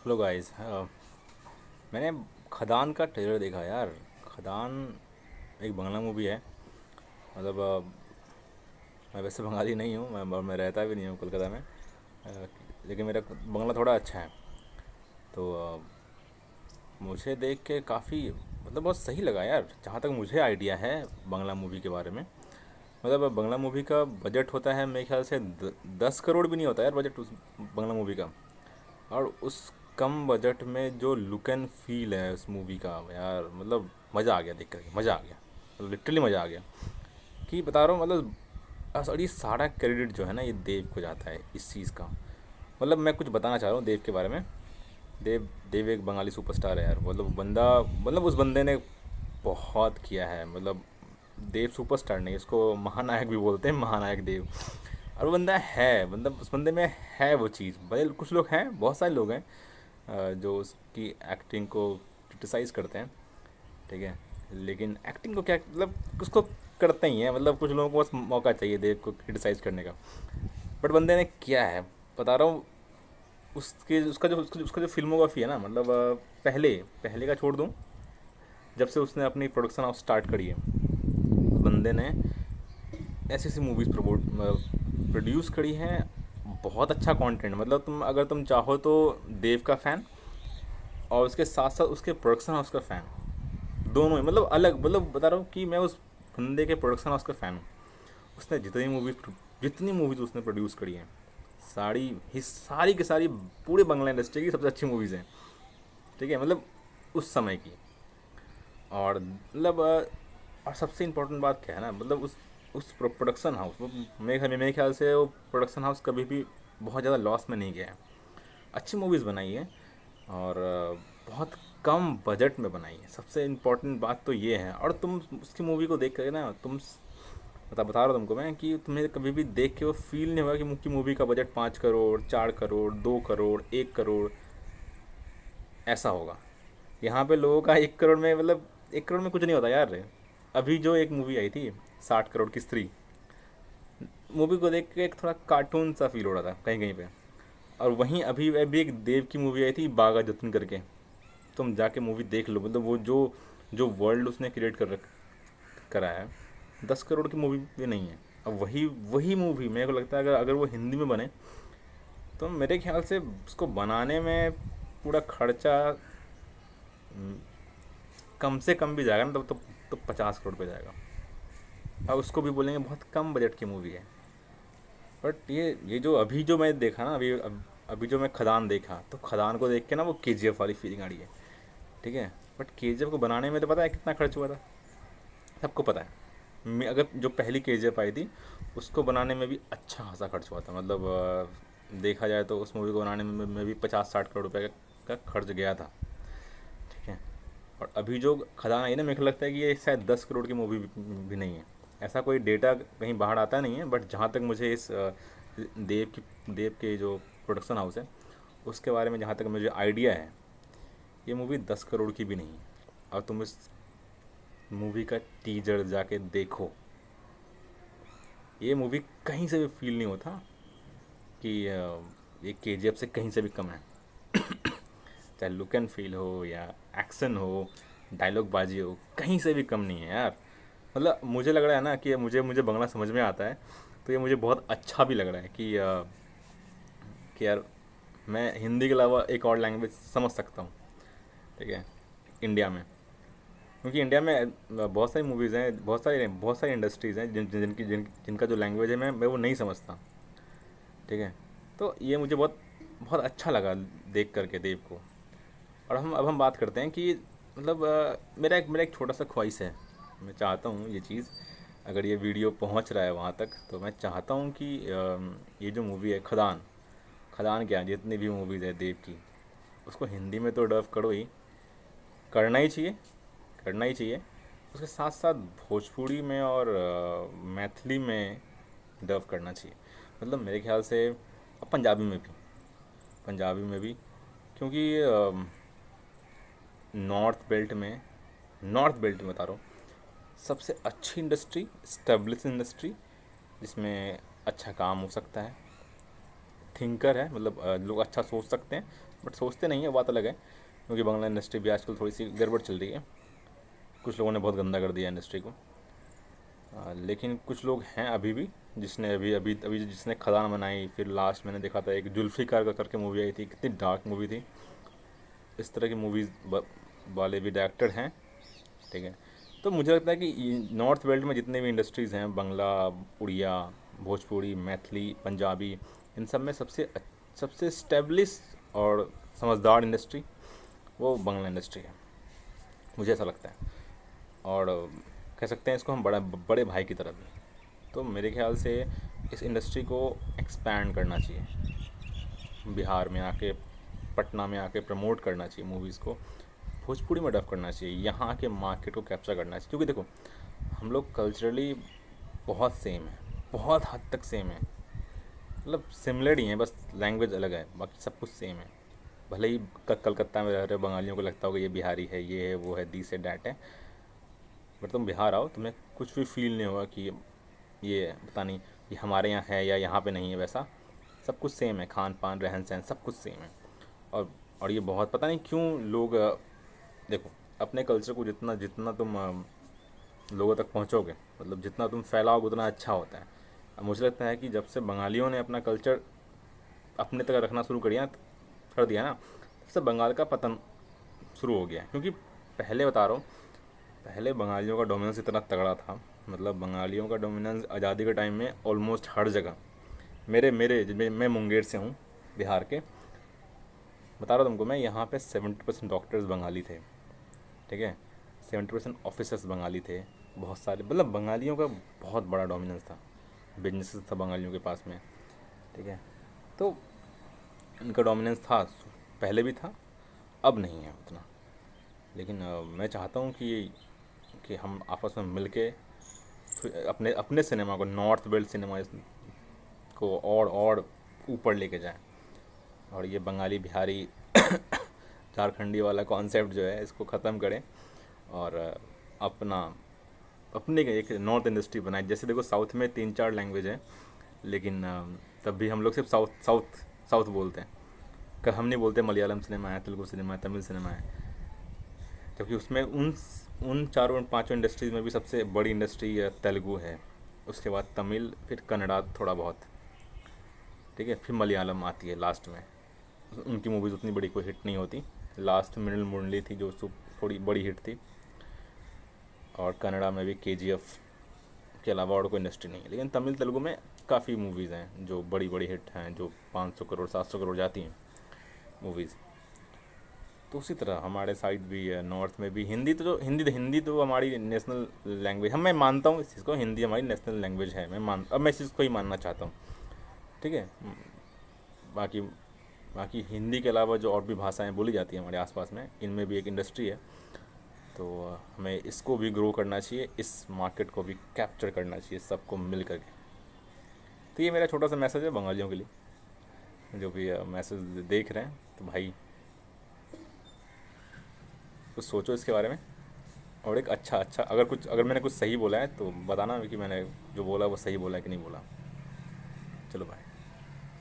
Hello guys. मैंने खदान का ट्रेलर देखा यार। खदान एक बंगला मूवी है। मतलब मैं वैसे बंगाली नहीं हूँ, मैं रहता भी नहीं हूँ कोलकाता में। लेकिन मेरा बंगला थोड़ा अच्छा है। तो मुझे देख के काफ़ी मतलब बहुत सही लगा यार, जहाँ तक मुझे आइडिया है बंगला मूवी के बारे में। मतलब बंगला मूवी का बजट होता है मेरे ख्याल से 10 करोड़ भी नहीं होता यार बजट उस बंगला मूवी का। और उस कम बजट में जो लुक एंड फील है उस मूवी का यार, मतलब मज़ा आ गया देख करके, मज़ा आ गया, मतलब लिटरली मज़ा आ गया। कि बता रहा हूँ मतलब और ये सारा क्रेडिट जो है ना, ये देव को जाता है इस चीज़ का। मतलब मैं कुछ बताना चाह रहा हूँ देव के बारे में। देव देव एक बंगाली सुपरस्टार है यार। मतलब बंदा, मतलब उस बंदे ने बहुत किया है। मतलब देव सुपरस्टार नहीं, इसको महानायक भी बोलते हैं, महानायक देव। और वो बंदा है, मतलब उस बंदे में है वो चीज़। भले कुछ लोग हैं, बहुत सारे लोग हैं जो उसकी एक्टिंग को क्रिटिसाइज़ करते हैं, ठीक है। लेकिन एक्टिंग को क्या, मतलब उसको करते ही हैं। मतलब कुछ लोगों को बस मौका चाहिए देव को क्रिटिसाइज़ करने का। बट बंदे ने किया है, बता रहा हूँ। उसके उसका जो फिल्मोग्राफी है ना, मतलब पहले पहले का छोड़ दूँ, जब से उसने अपनी प्रोडक्शन हाउस स्टार्ट करी है, उस बंदे ने ऐसी ऐसी मूवीज़ प्रोड्यूस करी हैं। बहुत अच्छा कंटेंट, मतलब तुम अगर तुम चाहो तो देव का फ़ैन और उसके साथ साथ उसके प्रोडक्शन हाउस का फ़ैन, दोनों ही मतलब अलग। मतलब बता रहा हूँ कि मैं उस बंदे के प्रोडक्शन हाउस का फ़ैन हूँ। उसने जितनी मूवीज़ उसने प्रोड्यूस करी हैं, सारी ही सारी की सारी पूरे बांग्ला इंडस्ट्री की सबसे अच्छी मूवीज़ हैं, ठीक है। मतलब उस समय की। और मतलब और सबसे इम्पोर्टेंट बात क्या है ना, मतलब उस प्रोडक्शन हाउस, वो मेरे ख्याल से वो प्रोडक्शन हाउस कभी भी बहुत ज़्यादा लॉस में नहीं गया है। अच्छी मूवीज़ बनाई है। और बहुत कम बजट में बनाई है। सबसे इम्पोर्टेंट बात तो ये है। और तुम उसकी मूवी को देख कर ना, तुम बता रहा हूँ तुमको मैं कि तुम्हें कभी भी देख के वो फील नहीं होगा कि मुख्य मूवी का बजट 5 करोड़, 4 करोड़, 2 करोड़, 1 करोड़ ऐसा होगा। यहाँ पे लोगों का 1 करोड़ में, मतलब 1 करोड़ में कुछ नहीं होता यार। अभी जो एक मूवी आई थी 60 करोड़ की स्त्री, मूवी को देख के एक थोड़ा कार्टून सा फील हो रहा था कहीं कहीं पे। और वहीं अभी अभी एक देव की मूवी आई थी बागा जतन करके, तुम जाके मूवी देख लो। मतलब वो जो जो वर्ल्ड उसने क्रिएट करा है, 10 करोड़ की मूवी भी नहीं है। अब वही वही मूवी मेरे को लगता है अगर अगर वो हिंदी में बने, तो मेरे ख्याल से उसको बनाने में पूरा खर्चा कम से कम भी जाएगा ना, तो 50 करोड़ पे जाएगा। अब उसको भी बोलेंगे बहुत कम बजट की मूवी है। बट ये जो अभी जो मैं देखा ना, अभी जो मैं खदान देखा, तो खदान को देख के ना वो KGF वाली फीलिंग आ रही है, ठीक है। बट KGF को बनाने में तो पता है कितना खर्च हुआ था, सबको पता है। अगर जो पहली KGF आई थी, उसको बनाने में भी अच्छा खासा खर्च हुआ था। मतलब देखा जाए तो उस मूवी को बनाने में भी 50-60 करोड़ रुपए का खर्च गया था, ठीक है। और अभी जो खदान आई ना, मेरे को लगता है कि ये शायद 10 करोड़ की मूवी भी नहीं है। ऐसा कोई डेटा कहीं बाहर आता नहीं है, बट जहाँ तक मुझे इस देव के जो प्रोडक्शन हाउस है उसके बारे में जहाँ तक मुझे आइडिया है, ये मूवी 10 करोड़ की भी नहीं है। और तुम इस मूवी का टीजर जाके देखो, ये मूवी कहीं से भी फील नहीं होता कि ये KGF से कहीं से भी कम है। चाहे लुक एंड फील हो या एक्शन हो, डायलॉग बाजी हो, कहीं से भी कम नहीं है यार। मतलब मुझे लग रहा है ना कि मुझे मुझे बंगला समझ में आता है, तो ये मुझे बहुत अच्छा भी लग रहा है कि यार मैं हिंदी के अलावा एक और लैंग्वेज समझ सकता हूँ, ठीक है, इंडिया में। क्योंकि इंडिया में बहुत सारी मूवीज़ हैं, बहुत सारी इंडस्ट्रीज़ हैं जिनका जो लैंग्वेज है मैं वो नहीं समझता, ठीक है। तो ये मुझे बहुत बहुत अच्छा लगा देख करके देव को। और अब हम बात करते हैं कि मतलब मेरा एक छोटा सा ख्वाहिश है। मैं चाहता हूँ ये चीज़, अगर ये वीडियो पहुँच रहा है वहाँ तक, तो मैं चाहता हूँ कि ये जो मूवी है खदान, खदान क्या, जितनी भी मूवीज़ है देव की, उसको हिंदी में तो डब करो ही, करना ही चाहिए, करना ही चाहिए। उसके साथ साथ भोजपुरी में और मैथिली में डब करना चाहिए। मतलब मेरे ख्याल से, और पंजाबी में भी, पंजाबी में भी। क्योंकि नॉर्थ बेल्ट में बता रहा हूँ, सबसे अच्छी इंडस्ट्री, स्टेब्लिश इंडस्ट्री, जिसमें अच्छा काम हो सकता है, थिंकर है, मतलब लोग अच्छा सोच सकते हैं, बट सोचते नहीं है, बात अलग है, क्योंकि बांग्ला इंडस्ट्री भी आजकल थोड़ी सी गड़बड़ चल रही है। कुछ लोगों ने बहुत गंदा कर दिया इंडस्ट्री को। लेकिन कुछ लोग हैं अभी भी, जिसने अभी अभी अभी जिसने खदान बनाई, फिर लास्ट मैंने देखा था एक जुल्फ़िकार का करके मूवी आई थी, कितनी डार्क मूवी थी। इस तरह की मूवीज़ वाले भी डायरेक्टर हैं, ठीक है। तो मुझे लगता है कि नॉर्थ बेल्ट में जितने भी इंडस्ट्रीज़ हैं, बंगला, उड़िया, भोजपुरी, मैथिली, पंजाबी, इन सब में सबसे स्टेब्लिश और समझदार इंडस्ट्री वो बांग्ला इंडस्ट्री है, मुझे ऐसा लगता है। और कह सकते हैं इसको हम बड़े भाई की तरह भी। तो मेरे ख्याल से इस इंडस्ट्री को एक्सपैंड करना चाहिए, बिहार में आके, पटना में आके प्रमोट करना चाहिए मूवीज़ को, भोजपुरी में डब करना चाहिए, यहाँ के मार्केट को कैप्चर करना चाहिए। क्योंकि देखो, हम लोग कल्चरली बहुत सेम है, बहुत हद तक सेम है, मतलब सिमिलर ही हैं, बस लैंग्वेज अलग है, बाकी सब कुछ सेम है। भले ही कलकत्ता में रह रहे बंगालियों को लगता होगा ये बिहारी है, ये है, वो है, दिस है, डैट है, बट तुम बिहार आओ, तुम्हें कुछ भी फील नहीं होगा कि ये पता नहीं ये हमारे यहाँ है या यहाँ पे नहीं है। वैसा सब कुछ सेम है, खान पान, रहन सहन, सब कुछ सेम है। और ये बहुत पता नहीं क्यों लोग देखो, अपने कल्चर को जितना जितना तुम लोगों तक पहुँचोगे, मतलब जितना तुम फैलाओगे उतना अच्छा होता है। अब मुझे लगता है कि जब से बंगालियों ने अपना कल्चर अपने तक रखना शुरू कर दिया ना, तब से बंगाल का पतन शुरू हो गया है। क्योंकि पहले बता रहा हूँ, पहले बंगालियों का डोमिनेंस इतना तगड़ा था, मतलब बंगालियों का डोमिनेंस आज़ादी के टाइम में ऑलमोस्ट हर जगह। मेरे मेरे मैं मुंगेर से हूँ, बिहार के, बता रहा हूँ तुमको, मैं यहाँ पे 70% डॉक्टर्स बंगाली थे, ठीक है, 70% ऑफिसर्स बंगाली थे, बहुत सारे, मतलब बंगालियों का बहुत बड़ा डोमिनेंस था, बिजनेसेस था बंगालियों के पास में, ठीक है। तो इनका डोमिनेंस था, पहले भी था, अब नहीं है उतना। लेकिन मैं चाहता हूँ कि हम आपस में मिल के अपने अपने सिनेमा को, नॉर्थ बेल्ट सिनेमा को और ऊपर लेके जाएं, और ये बंगाली बिहारी झारखंडी वाला कॉन्सेप्ट जो है इसको ख़त्म करें, और अपना अपने एक नॉर्थ इंडस्ट्री बनाए। जैसे देखो, साउथ में 3-4 लैंग्वेज है, लेकिन तब भी हम लोग सिर्फ साउथ साउथ साउथ बोलते हैं। हम नहीं बोलते मलयालम सिनेमा है, तेलुगु सिनेमा है, तमिल सिनेमा है, जबकि उसमें उन चारों पांचों इंडस्ट्रीज़ में भी सबसे बड़ी इंडस्ट्री तेलुगु है, उसके बाद तमिल, फिर कन्नड़ा थोड़ा बहुत, ठीक है, फिर मलयालम आती है लास्ट में। उनकी मूवीज़ उतनी बड़ी कोई हिट नहीं होती, लास्ट मृणल मुरली थी जो थोड़ी बड़ी हिट थी, और कन्नड़ा में भी KGF के अलावा और कोई इंडस्ट्री नहीं है। लेकिन तमिल तेलुगु में काफ़ी मूवीज़ हैं जो बड़ी बड़ी हिट हैं, जो 500 करोड़ 700 करोड़ जाती हैं मूवीज़। तो उसी तरह हमारे साइड भी है, नॉर्थ में भी हिंदी तो हमारी नेशनल लैंग्वेज, मैं मानता हूँ इस चीज़ को, हिंदी हमारी नेशनल लैंग्वेज है, अब मैं इस चीज़ को ही मानना चाहता हूँ, ठीक है। बाकी बाकी हिंदी के अलावा जो और भी भाषाएं बोली जाती हैं हमारे आसपास में, इनमें भी एक इंडस्ट्री है। तो हमें इसको भी ग्रो करना चाहिए, इस मार्केट को भी कैप्चर करना चाहिए सबको मिल करके। तो ये मेरा छोटा सा मैसेज है बंगालियों के लिए, जो भी मैसेज देख रहे हैं, तो भाई कुछ सोचो इसके बारे में, और एक अच्छा अगर मैंने कुछ सही बोला है तो बताना कि मैंने जो बोला वो सही बोला है कि नहीं बोला। चलो बाय।